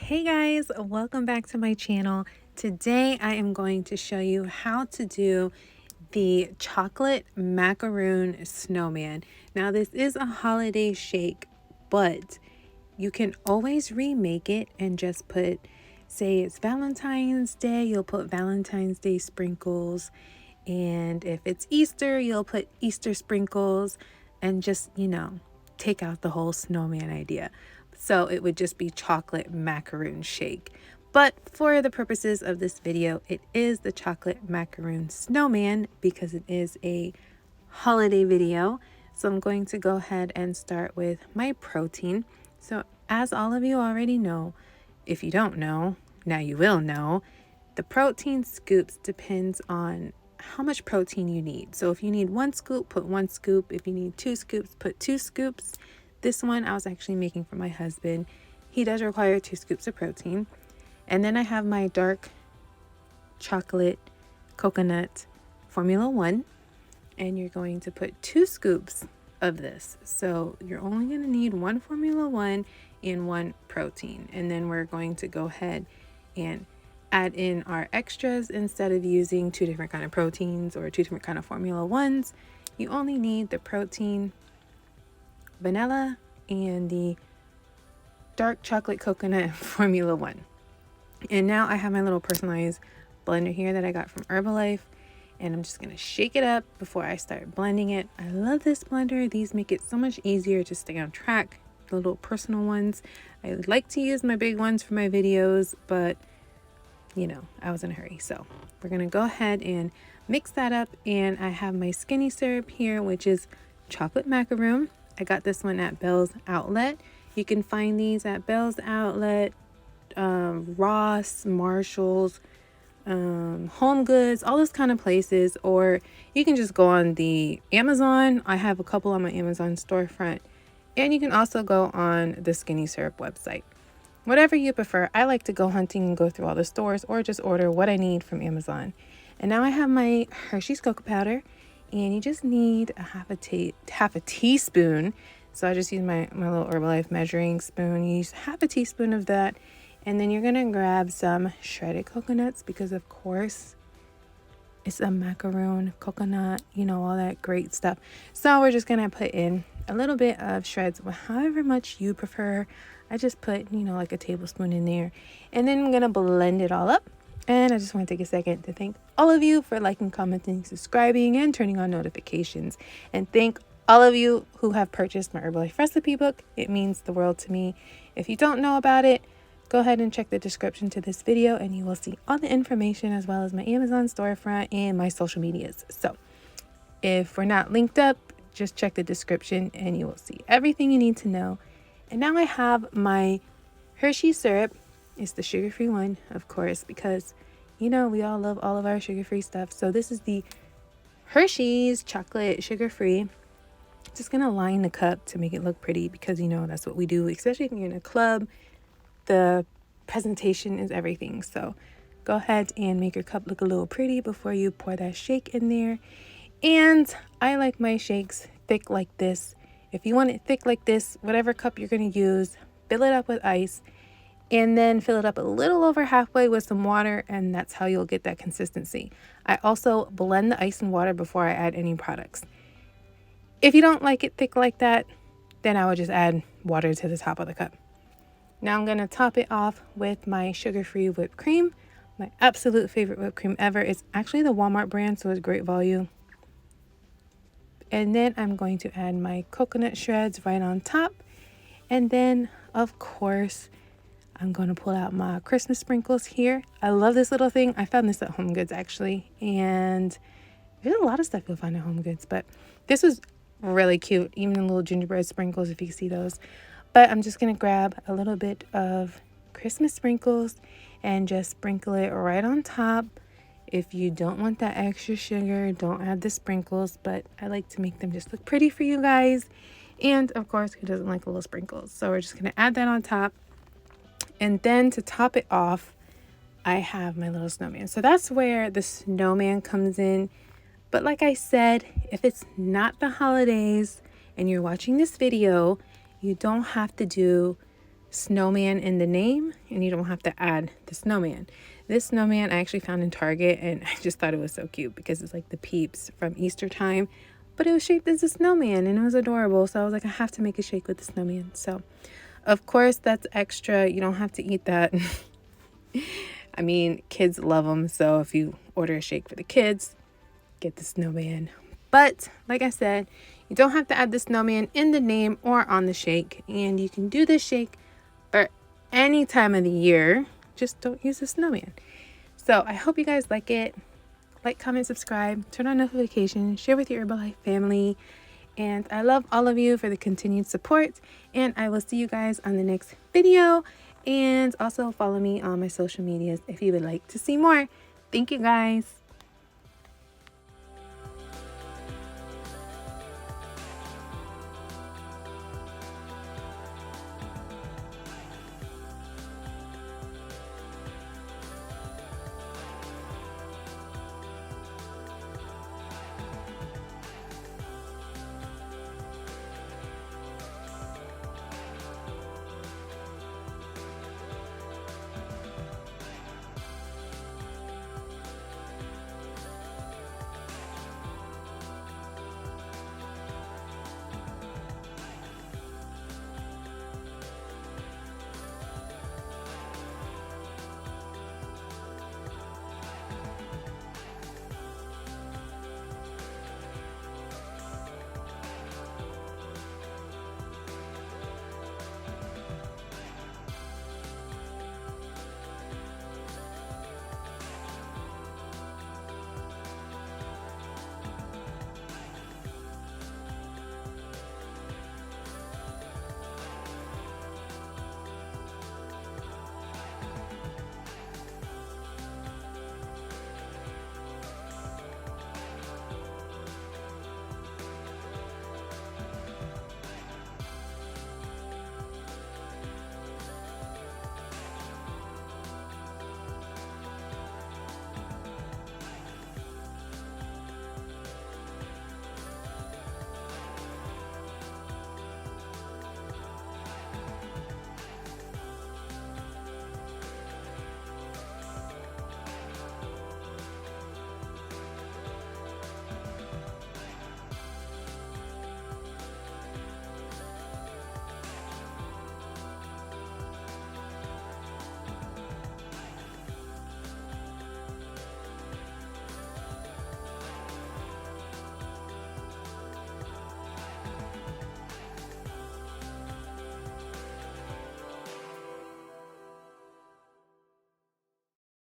Hey guys, welcome back to my channel. Today I am going to show you how to do the chocolate macaroon snowman. Now this is a holiday shake, but you can always remake it and just put, say it's Valentine's Day, you'll put Valentine's Day sprinkles, and if it's Easter, you'll put Easter sprinkles, and just, take out the whole snowman idea. So it would just be chocolate macaroon shake. But for the purposes of this video, it is the chocolate macaroon snowman because it is a holiday video. So I'm going to go ahead and start with my protein. So as all of you already know, if you don't know, now you will know, the protein scoops depends on how much protein you need. So if you need 1 scoop, put 1 scoop. If you need 2 scoops, put 2 scoops. This one I was actually making for my husband. He does require 2 scoops of protein. And then I have my dark chocolate coconut Formula 1. And you're going to put 2 scoops of this. So you're only going to need 1 Formula 1 and 1 protein. And then we're going to go ahead and add in our extras. Instead of using 2 different kind of proteins or 2 different kind of Formula 1s, you only need the protein, vanilla, and the dark chocolate coconut Formula 1. And now I have my little personalized blender here that I got from Herbalife, and I'm just going to shake it up before I start blending it. I love this blender. These make it so much easier to stay on track, the little personal ones. I like to use my big ones for my videos, but I was in a hurry. So we're going to go ahead and mix that up, and I have my skinny syrup here, which is chocolate macaroon. I got this one at Bell's Outlet. You can find these at Bell's Outlet, Ross, Marshall's, Home Goods, all those kind of places, or you can just go on the Amazon. I have a couple on my Amazon storefront, and you can also go on the Skinny Syrup website. Whatever you prefer. I like to go hunting and go through all the stores, or just order what I need from Amazon. And now I have my Hershey's cocoa powder, and you just need a half a teaspoon. So I just use my little Herbalife measuring spoon. You use half a teaspoon of that, and then you're gonna grab some shredded coconuts because of course it's a macaroon, coconut, all that great stuff. So we're just gonna put in a little bit of shreds, however much you prefer. I just put, like a tablespoon in there, and then I'm gonna blend it all up. And I just want to take a second to thank all of you for liking, commenting, subscribing, and turning on notifications. And thank all of you who have purchased my Herbalife recipe book. It means the world to me. If you don't know about it, go ahead and check the description to this video, and you will see all the information as well as my Amazon storefront and my social medias. So if we're not linked up, just check the description and you will see everything you need to know. And now I have my Hershey syrup. It's the sugar-free one, of course, because, we all love all of our sugar-free stuff. So this is the Hershey's chocolate sugar-free. Just going to line the cup to make it look pretty because, that's what we do, especially if you're in a club. The presentation is everything. So go ahead and make your cup look a little pretty before you pour that shake in there. And I like my shakes thick like this. If you want it thick like this, whatever cup you're going to use, fill it up with ice. And then fill it up a little over halfway with some water, and that's how you'll get that consistency. I also blend the ice and water before I add any products. If you don't like it thick like that, then I would just add water to the top of the cup. Now I'm going to top it off with my sugar-free whipped cream. My absolute favorite whipped cream ever. It's actually the Walmart brand, so it's great value. And then I'm going to add my coconut shreds right on top. And then, of course, I'm going to pull out my Christmas sprinkles here. I love this little thing. I found this at Home Goods actually. And there's a lot of stuff you'll find at Home Goods, but this was really cute. Even the little gingerbread sprinkles, if you see those. But I'm just going to grab a little bit of Christmas sprinkles and just sprinkle it right on top. If you don't want that extra sugar, don't add the sprinkles, but I like to make them just look pretty for you guys. And of course, who doesn't like little sprinkles? So we're just going to add that on top. And then to top it off, I have my little snowman. So that's where the snowman comes in. But like I said, if it's not the holidays and you're watching this video, you don't have to do snowman in the name, and you don't have to add the snowman. This snowman I actually found in Target, and I just thought it was so cute because it's like the Peeps from Easter time, but it was shaped as a snowman and it was adorable. So I was like, I have to make a shake with the snowman. So of course that's extra. You don't have to eat that. I mean, kids love them. So if you order a shake for the kids, get the snowman. But like I said, you don't have to add the snowman in the name or on the shake. And you can do this shake for any time of the year. Just don't use the snowman. So I hope you guys like it. Like, comment, subscribe, turn on notifications, share with your Herbalife family. And I love all of you for the continued support. And I will see you guys on the next video. And also follow me on my social medias if you would like to see more. Thank you guys.